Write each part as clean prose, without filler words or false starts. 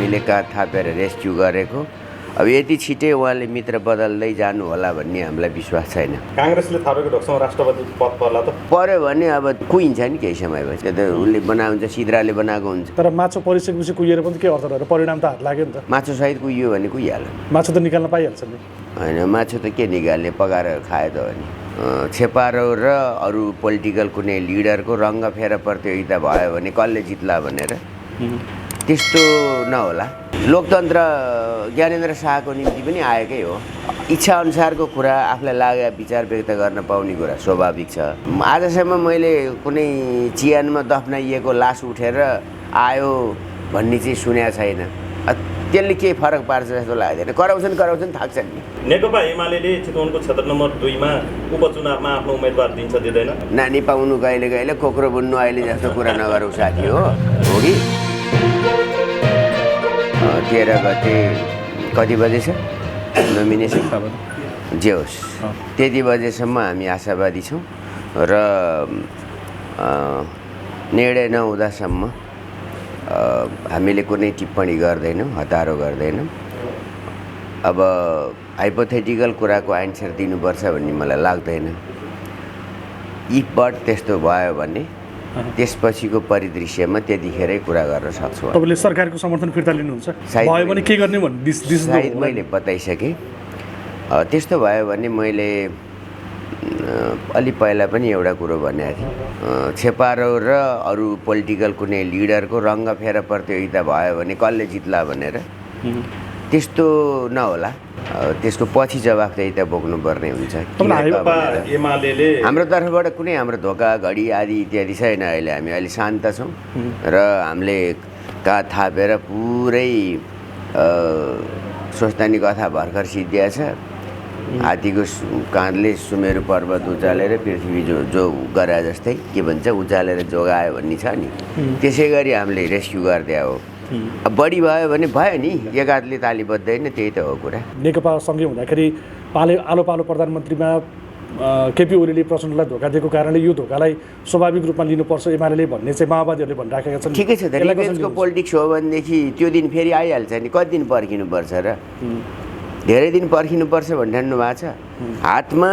हामीले काँध थापेर रेस्क्यु गरेको। अब यति छिटै उहाँले मित्र बदल्दै जानु होला भन्ने हामीलाई विश्वास छैन। काङ्ग्रेसले थापेको ढोकसँग राष्ट्रपति पद पर्ला त पर्यो भने अब कुहिन्छ नि केही समयपछि। त्यो त उसले बनाउँछ, सिद्राले बनाएको हुन्छ। तर माछो परिसकेपछि कुहिएर पनि के अर्थ रहेर परिणाम त हात लाग्यो नि त। माछोसहित कुहियो भने कुहिहाल्यो। माछो त निकाल्न पाइहाल्छ नि। होइन, माछो त के निकाल्ने, पकाएर खायो त हो नि। छेपारो र अरू पोलिटिकल कुनै लिडरको रङ्ग फेर प्रतियोगिता भयो भने कसले जित्ला भनेर त्यस्तो नहोला। लोकतन्त्र ज्ञानेन्द्र शाहको निम्ति पनि आएकै हो। इच्छाअनुसारको कुरा, आफूलाई लागेको विचार व्यक्त गर्न पाउने कुरा स्वाभाविक छ। आजसम्म मैले कुनै चिहानमा दफनाइएको लास उठेर आयो भन्ने चाहिँ सुनेको छैन। त्यसले केही फरक पार्छ जस्तो लाग्दैन। कराउँछन् थाक्छन् नि। नेकपा एमाले चितवनको क्षेत्र नम्बर 2 मा उपचुनावमा आफ्नो उम्मेदवार दिन्छ दिँदैन? नानी पाउनु कहिले कहिले, कोक्रो बुन्नु अहिले जस्तो कुरा नगरौँ साथी। हो कि 13 गते कति बजे छ नोमिनेसन? जे होस्, त्यति बजेसम्म हामी आशावादी छौँ र निर्णय नहुँदासम्म हामीले कुनै टिप्पणी गर्दैनौँ, हतारो गर्दैनौँ। अब हाइपोथेटिकल कुराको एन्सर दिनुपर्छ भन्ने मलाई लाग्दैन। इफ बट त्यस्तो भयो भने त्यसपछिको परिदृश्यमा त्यतिखेरै कुरा गर्न सक्छु। तपाईँले सरकारको समर्थन फिर्ता लिनुहुन्छ? भयो भने के गर्ने भन्ने सायद मैले बताइसकेँ। त्यस्तो भयो भने मैले अलि पहिला पनि एउटा कुरो भनेको थिएँ। छेपारो र अरू पोलिटिकल कुनै लिडरको रङ्ग फेर प्रतियोगिता भयो भने कसले जित्ला भनेर त्यस्तो नहोला। त्यसको पछि जवाफदेही त बोक्नुपर्ने हुन्छ। हाम्रो तर्फबाट कुनै हाम्रो धोका घडी आदि इत्यादि छैन। हामी शान्त छौँ र हामीले काँध थापेर पुरै स्वस्थानी कथा भर्खर सिद्धिया छ। हात्तीको काँधले सुमेरु पर्वत उचालेर पृथ्वी जो गरे जस्तै के भन्छ उचालेर जोगायो भन्ने छ नि, त्यसै गरी हामीले रेस्क्यु गरिदिया हो। अब बढी भयो भने भयो नि, एक हातले ताली बज्दैन, त्यही त हो कुरा। नेकपा सँगै हुँदाखेरि आलो पालो प्रधानमन्त्रीमा केपी ओलीले प्रचण्डलाई धोका दिएको कारणले यो धोकालाई स्वाभाविक रूपमा लिनुपर्छ एमाले भन्ने चाहिँ माओवादीहरूले भनिराखेका छन्। ठिकै छ, रिभेन्जको पोलिटिक्स हो भनेदेखि त्यो दिन फेरि आइहाल्छ नि। कति दिन पर्खिनुपर्छ र? धेरै दिन पर्खिनुपर्छ भन्नु भएको छ। हातमा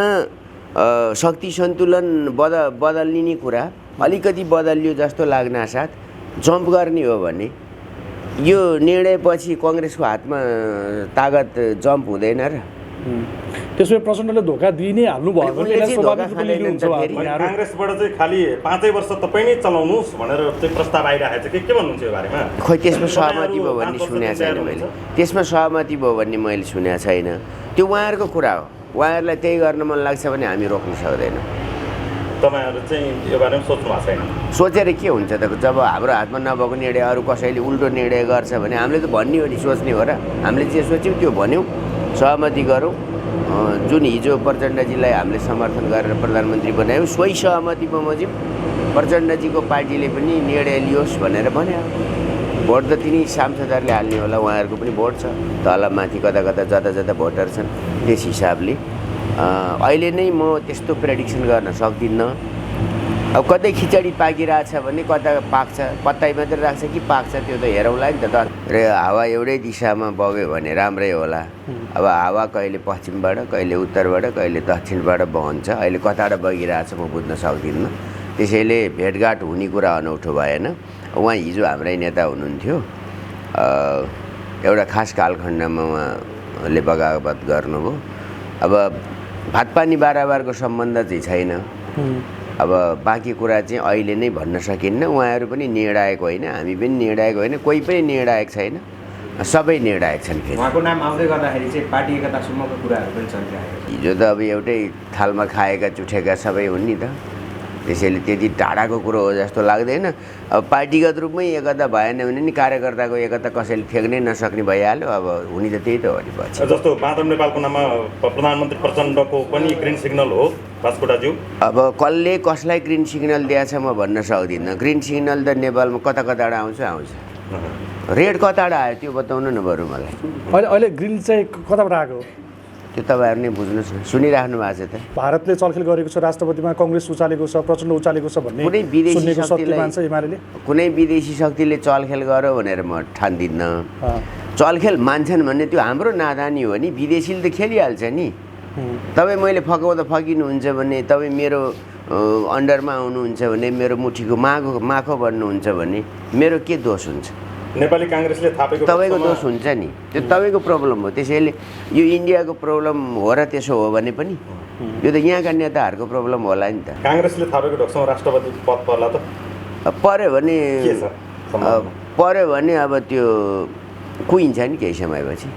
शक्ति सन्तुलन बदल्ने कुरा अलिकति बदलियो जस्तो लाग्न साथ जम्प गर्ने हो भने यो निर्णयपछि कङ्ग्रेसको हातमा तागत जम्प हुँदैन र? त्यसो भए प्रचण्डले धोका दिइ नै हाल्नु भयो भने काङ्ग्रेसबाट चाहिँ खालि 5 वर्ष तपाईँ नै चलाउनुहोस् भनेर चाहिँ प्रस्ताव आइरहेको छ के भन्नुहुन्छ यो बारेमा? खोइ त्यसमा सहमति भयो भन्ने सुनेको छैन मैले। त्यसमा सहमति भयो भन्ने मैले सुनेको छैन। त्यो उहाँहरूको कुरा हो। उहाँहरूलाई त्यही गर्न मन लाग्छ भने हामी रोक्न सक्दैनौँ। तपाईँहरू चाहिँ यो बारेमा सोच्नु भएको छैन? सोचेर के हुन्छ त? जब हाम्रो हातमा नभएको निर्णय अरू कसैले उल्टो निर्णय गर्छ भने हामीले त भन्ने हो नि, सोच्ने हो र? हामीले जे सोच्यौँ त्यो भन्यौँ, सहमति गरौँ। जुन हिजो प्रचण्डजीलाई हामीले समर्थन गरेर प्रधानमन्त्री बनायौँ, सोही सहमति बमोजिम प्रचण्डजीको पार्टीले पनि निर्णय लियोस् भनेर भन्यो। भोट त तिनी सांसदहरूले हाल्ने होला, उहाँहरूको पनि भोट छ तल माथि कता कता जता जता भोटर छन्। त्यस हिसाबले अहिले नै म त्यस्तो प्रेडिक्सन गर्न सक्दिनँ। अब कतै खिचडी पाकिरहेछ भने कता पाक्छ, पत्ताइ मात्रै राख्छ कि पाक्छ त्यो त हेरौँला नि त। र हावा एउटै दिशामा बग्यो भने राम्रै होला। अब हावा कहिले पश्चिमबाट, कहिले उत्तरबाट, कहिले दक्षिणबाट बहन्छ। अहिले कताबाट बगिरहेछ म बुझ्न सक्दिनँ। त्यसैले भेटघाट हुने कुरा अनौठो भएन। उहाँ हिजो हाम्रै नेता हुनुहुन्थ्यो। एउटा खास कालखण्डमा उहाँले बगावत गर्नुभयो। अब भातपानी बाराबारको सम्बन्ध चाहिँ छैन। अब बाँकी कुरा चाहिँ अहिले नै भन्न सकिन्न। उहाँहरू पनि निर्णायक होइन, हामी पनि निर्णायक होइन, कोही पनि निर्णायक छैन, सबै निर्णायक छन्। फेरि उहाँको नाम आउँदै गर्दाखेरि चाहिँ पार्टी एकतासम्मको कुराहरू पनि चलिरहेको हिजो त अब एउटै थालमा खाएका चुठेका सबै हुन् नि त। त्यसैले त्यति टाढाको कुरो हो जस्तो लाग्दैन। अब पार्टीगत रूपमै एकता भएन भने नि कार्यकर्ताको एकता कसैले फेक्नै नसक्ने भइहाल्यो। अब हुने त त्यही त हो नि पछि। जस्तो माधव नेपालको नाममा प्रधानमन्त्री प्रचण्डको पनि ग्रिन सिग्नल हो बास्कोटाज्यू। अब कसले कसलाई ग्रिन सिग्नल दिएछ म भन्न सक्दिनँ। ग्रिन सिग्नल त नेपालमा कता कताबाट आउँछ। रेड कताबाट आयो त्यो बताउनु न बरु मलाई। अहिले ग्रिन चाहिँ कताबाट आएको? त्यो तपाईँहरू नै बुझ्नुहोस् न, सुनिराख्नु भएको छ त। भारतले चलखेल गरेको छ राष्ट्रपतिमा, कङ्ग्रेस उचालेको छ, प्रचण्ड उचालेको छ भन्ने कुनै विदेशी सुन्नेको शक्ति शक्तिलाई मान्छ एमाले। कुनै विदेशी शक्तिले चलखेल गर्यो भनेर म ठान्दिनँ। चलखेल मान्छन् भन्ने त्यो हाम्रो नादानी हो नि, विदेशीले त खेलिहाल्छ नि। तपाईँ मैले फकाउँदा फकिनुहुन्छ भने, तपाईँ मेरो अन्डरमा आउनुहुन्छ भने, मेरो मुठीको माखो बन्नुहुन्छ भने मेरो के दोष हुन्छ? नेपाली काङ्ग्रेसले थापेको तपाईँको दोष हुन्छ नि, त्यो तपाईँको प्रब्लम हो। त्यसैले यो इन्डियाको प्रब्लम हो र त्यसो हो भने पनि यो त यहाँका नेताहरूको प्रब्लम होला नि त। काङ्ग्रेसले थापेको ढोकसँग राष्ट्रपति पद पर्ला त पर्यो भने के छ सम्भावना? पर्यो भने अब त्यो कुहिन्छ नि केही समयपछि।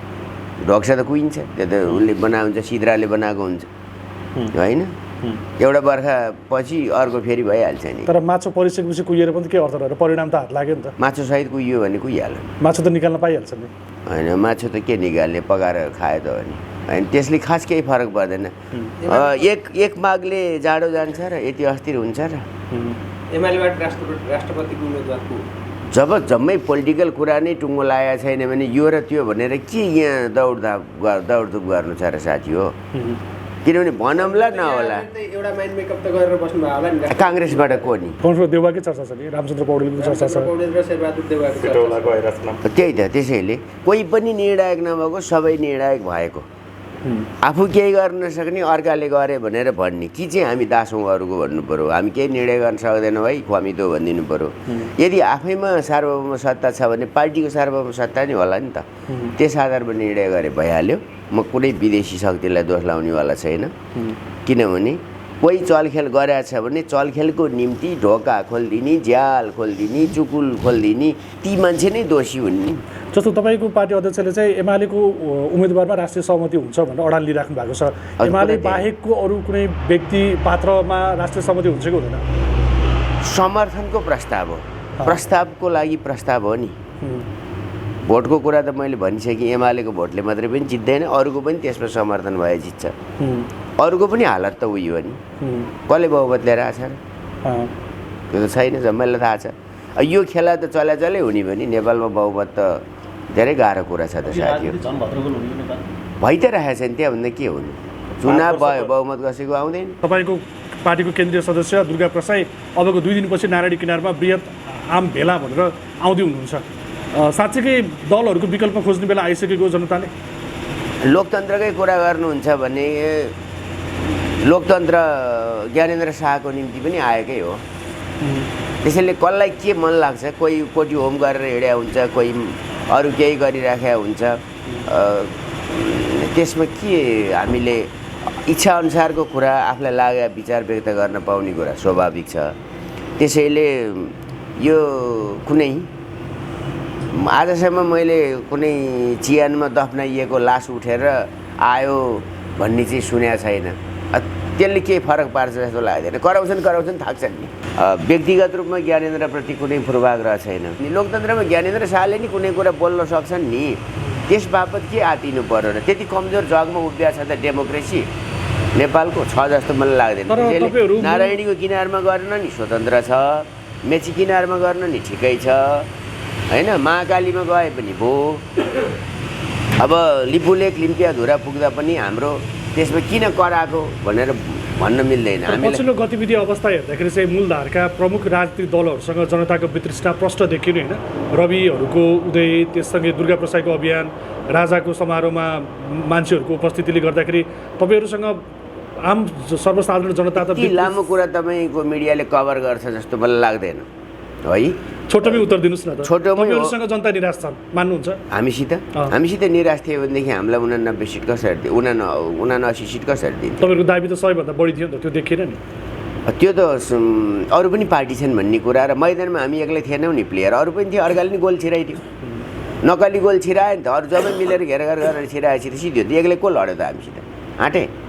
ढोक्सा त कुहिन्छ, त्यो त उसले बनाएको हुन्छ, सिद्राले बनाएको हुन्छ होइन। एउटा बर्खा पछि अर्को फेरि भइहाल्छ नि। तर माछो परिसकेपछि कुहिएर पनि के अर्थ रहेर परिणाम त हात लाग्यो नि त। माछो सहित कुहियो भने कुहिहाल्यो, माछो त निकाल्न पाइहाल्छ नि होइन। माछो त के निकाल्ने, पकाएर खायो त हो नि होइन। त्यसले खास केही फरक पर्दैन। एक माघले जाडो जान्छ र यति अस्थिर हुन्छ र। एमालेबाट राष्ट्रपतिको उम्मेदवारको जब जम्मै पोलिटिकल कुरा नै टुङ्गो लागेको छैन भने यो र त्यो भनेर के यहाँ दौडधुप गर्नु छ र साथी हो। किनभने भनौँला नहोला एउटा माइन्ड मेकअप त गरेर बस्नु भयो होला नि। काङ्ग्रेसबाट को नि? कङ्ग्रेसको देउवाकै चर्चा छ नि, रामचन्द्र पौडेलको चर्चा छ। पौडेल र शेरबहादुर देउवाको चर्चा छ। पिटौलाको आइरहेको छ। त्यही त, त्यसैले कोही पनि निर्णायक नभएको सबै निर्णायक भएको। आफू केही गर्न नसक्ने अर्काले गरे भनेर भन्ने कि चाहिँ हामी दासौँ अरूको भन्नु पऱ्यो। हामी केही निर्णय गर्न सक्दैनौँ है, खुवामिदो भनिदिनु पऱ्यो। यदि आफैमा सार्वभौम सत्ता छ भने पार्टीको सार्वभौम सत्ता नै होला नि त। त्यस आधारमा निर्णय गरे भइहाल्यो। म कुनै विदेशी शक्तिलाई दोष लाउनेवाला छैन। किनभने कोही चलखेल गरेछ भने चलखेलको निम्ति ढोका खोलिदिने, झ्याल खोलिदिने, चुकुल खोलिदिने ती मान्छे नै दोषी हुन् नि। जस्तो तपाईँको पार्टी अध्यक्षले चाहिँ एमालेको उम्मेदवारमा राष्ट्रिय सहमति हुन्छ भनेर अडान लिइराख्नु भएको छ। एमाले बाहेकको अरू कुनै व्यक्ति पात्रमा राष्ट्रिय सहमति हुन्छ कि हुँदैन? समर्थनको प्रस्ताव हो, प्रस्तावको लागि प्रस्ताव हो नि। भोटको कुरा त मैले भनिसकेँ, एमालेको भोटले मात्रै पनि जित्दैन, अरूको पनि त्यसमा समर्थन भए जित्छ। अरूको पनि हालत त उयो हो नि, कसले बहुमत लिएर आएको छ र? त्यो त छैन, जम्मैलाई थाहा छ। यो खेला त चले हुने भने नेपालमा बहुमत त धेरै गाह्रो कुरा छ त साथीहरू। भइ त राखेको छ नि, त्यहाँभन्दा के हुनु? चुनाव भयो, बहुमत कसैको आउँदैन। तपाईँको पार्टीको केन्द्रीय सदस्य दुर्गा प्रसाई अबको 2 दिनपछि नारायणी किनारमा बृहत आम भेला भनेर आउँदै हुनुहुन्छ। साँच्चीकै दलहरूको विकल्प खोज्ने बेला आइसकेको जनताले? लोकतन्त्रकै कुरा गर्नुहुन्छ भने लोकतन्त्र ज्ञानेन्द्र शाहको निम्ति पनि आएकै हो। त्यसैले कसलाई के मन लाग्छ, कोही कोटी होम गरेर हिँडेको हुन्छ, कोही अरू केही गरिराखेका हुन्छ। त्यसमा के हामीले इच्छाअनुसारको कुरा, आफूलाई लागेको विचार व्यक्त गर्न पाउने कुरा स्वाभाविक छ। त्यसैले यो कुनै आजसम्म मैले कुनै चिहानमा दफनाइएको लास उठेर आयो भन्ने चाहिँ सुनेको छैन। त्यसले केही फरक पार्छ जस्तो लाग्दैन। कराउँछन् थाक्छन् नि। व्यक्तिगत रूपमा ज्ञानेन्द्रप्रति कुनै पूर्वाग्रह छैन। लोकतन्त्रमा ज्ञानेन्द्र शाहले नि कुनै कुरा बोल्न सक्छन् नि, त्यस बापत के आतिनु पर्यो र? त्यति कमजोर जगमा उभिया छ त डेमोक्रेसी नेपालको छ जस्तो मलाई लाग्दैन। त्यसैले नारायणीको किनारमा गर्न नि स्वतन्त्र छ, मेची किनारमा गर्न नि ठिकै छ होइन। महाकालीमा गए पनि भो। अब लिपुलेक लिम्पियाधुरा पुग्दा पनि हाम्रो त्यसमा किन कराएको भनेर भन्न मिल्दैन। पछिल्लो गतिविधि अवस्था हेर्दाखेरि चाहिँ मूलधारका प्रमुख राजनीतिक दलहरूसँग जनताको वितृष्णा प्रष्ट देखिनु होइन। रविहरूको उदय, त्यससँगै दुर्गा प्रसाईको अभियान, राजाको समारोहमा मान्छेहरूको उपस्थितिले गर्दाखेरि तपाईँहरूसँग आम सर्वसाधारण जनता त लामो कुरा तपाईँको मिडियाले कभर गर्छ जस्तो मलाई लाग्दैन है। छोटोमै उत्तर दिनुहोस् न त। छोटोसँग जनता निराश छन् मान्नुहुन्छ? हामीसित निराश थियो भनेदेखि हामीलाई 89 सिट कसरी दियो, 79 सिट कसरी दिन्छ? तपाईँको दाबी त 100 भन्दा बढी थियो नि त, त्यो देखिएन नि। त्यो त अरू पनि पार्टी छन् भन्ने कुरा र मैदानमा हामी एक्लै थिएनौँ नि प्लेयर, अरू पनि थियो। अर्काले नि गोल छिराइदियो, नकली गोल छिरायो नि त। अरू जम्मै मिलेर घेरघार गरेर छिराएपछि त सिधो एकलै को लड्यो त हामीसित? आँटे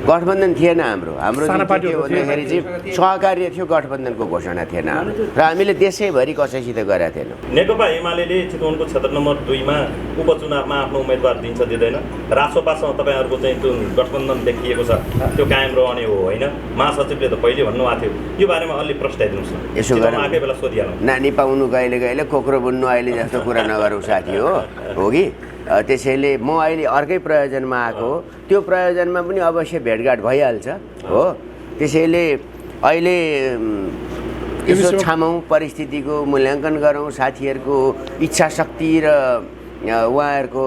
गठबन्धन थिएन हाम्रो के भन्दाखेरि चाहिँ सहकार्य थियो, गठबन्धनको घोषणा थिएन हाम्रो र हामीले देशैभरि कसैसित गरेका थिएनौँ। नेकपा एमाले चितवनको क्षेत्र नम्बर 2 मा उपचुनावमा आफ्नो उम्मेदवार दिन्छ दिँदैन, रासोपासँग तपाईँहरूको चाहिँ त्यो गठबन्धन देखिएको छ त्यो कायम रहने हो होइन? महासचिवले त पहिले भन्नुभएको थियो, यो बारेमा अलि प्रस्ताइदिनुहोस् न। यसो गरेर बेला सोधिहालौँ। नानी पाउनु कहिले कहिले कोक्रो बुन्नु अहिले जस्तो कुरा नगरौँ साथी हो कि त्यसैले म अहिले अर्कै प्रयोजनमा आएको हो त्यो प्रयोजनमा पनि अवश्य भेटघाट भइहाल्छ हो त्यसैले अहिले यसो छामौँ परिस्थितिको मूल्याङ्कन गरौँ साथीहरूको इच्छा शक्ति र उहाँहरूको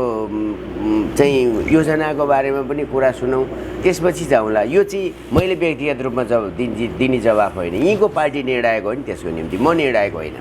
चाहिँ योजनाको बारेमा पनि कुरा सुनौँ त्यसपछि जाउँला यो चाहिँ मैले व्यक्तिगत रूपमा दिने जवाफ होइन यहीँको पार्टी निर्णायक हो नि त्यसको निम्ति म निर्णायक होइन